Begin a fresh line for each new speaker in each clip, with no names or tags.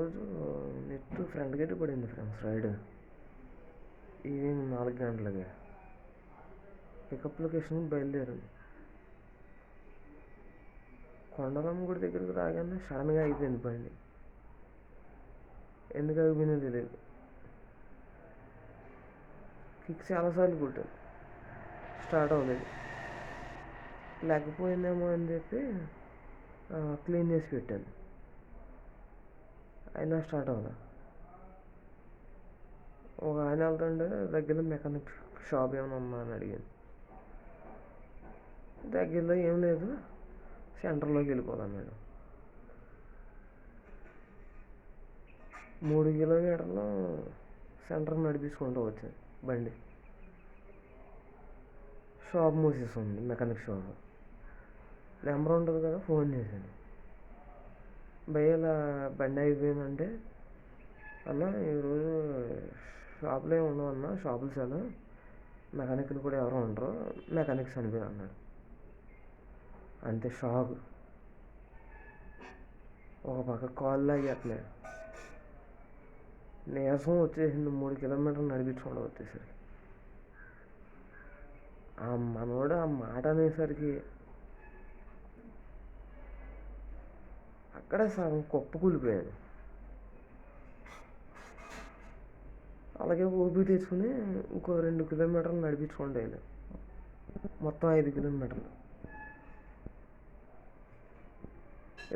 రోజు net front gate పడింది friends ride evening 4 గంటలకి. పికప్ లొకేషన్ బయలుదేరాను. కొండలమ్మ గుడి దగ్గరికి రాగానే సడన్గా అయిపోయింది బండి. ఎందుకు అయిపోయిందో తెలియదు. కిక్ చాలాసార్లు కొట్టాను, స్టార్ట్ అవ్వలేదు. లేకపోయిందేమో అని చెప్పి క్లీన్ చేసి పెట్టాను, అయినా స్టార్ట్ అవ్వదు. ఒక ఆయన వెళ్తుంటే దగ్గరలో మెకానిక్ షాప్ ఏమైనా ఉందా అని అడిగాను. దగ్గరలో ఏం లేదు, సెంటర్లోకి వెళ్ళిపోదన్నాడు. 3 కిలోమీటర్లు సెంటర్ నడిపించుకుంటూ వచ్చాను బండి. షాప్ మూసేస్తుంది, మెకానిక్ షాప్. నెంబర్ ఉంటుంది కదా, ఫోన్ చేశాను. భయ్య ఇలా బండి అయిపోయిందంటే, అన్న ఈరోజు షాపులో ఏమి ఉండవు అన్న, షాపులు చాలా, మెకానిక్లు కూడా ఎవరు ఉండరు, మెకానిక్స్ చనిపోయారు అన్నాడు. అంతే షాక్. ఒక పక్క కాళ్ళు లాగేస్తున్నాడు, నీరసం వచ్చేసింది. 3 కిలోమీటర్లు నడిపించుకుంటూ వచ్చేసరికి ఆ మనోడు ఆ మాట అనేసరికి అక్కడే సగం కుప్ప కూలిపోయాను. అలాగే ఓపిక తెచ్చుకుని ఇంకో 2 కిలోమీటర్లు నడిపించుకుంటూ వెళ్ళాను. మొత్తం 5 కిలోమీటర్లు.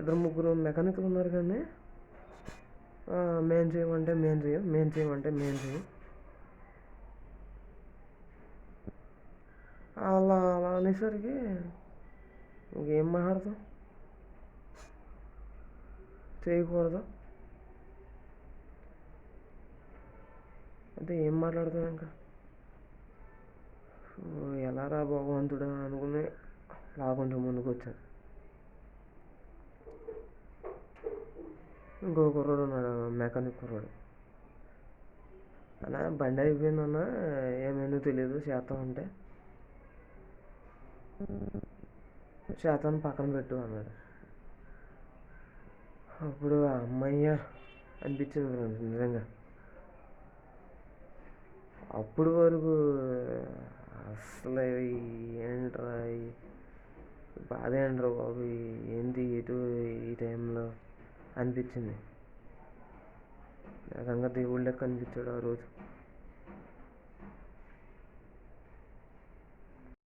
2-3 మెకానిక్లు ఉన్నారు, కానీ మేం చేయమంటే మేం చేయం, మేం చేయమంటే మేం చేయం. అలా అనేసరికి ఇంకేం మాట్లాడతాం, చేయకూడదు అంటే ఏం మాట్లాడతాం ఇంకా. ఎలా రా భగవంతుడు అనుకుని కొంచెం ముందుకు వచ్చాను. ఇంకో కుర్రోడు ఉన్నాడు, మెకానిక్ కుర్రోడు. అన్నా బండి అయిపోయిందన్నా, ఏమైందో తెలియదు, చేస్తామంటే చేతాను పక్కన పెట్టు అన్నాడు. అప్పుడు అమ్మయ్య అనిపించింది ఫ్రెండ్స్ నిజంగా. అప్పుడు వరకు అసలు ఏంట్రా బాధ, ఏంట్రా బాబు, ఏంటి ఎటు ఈ టైంలో అనిపించింది. నిజంగా దేవుళ్ళకి కనిపించాడు ఆ రోజు.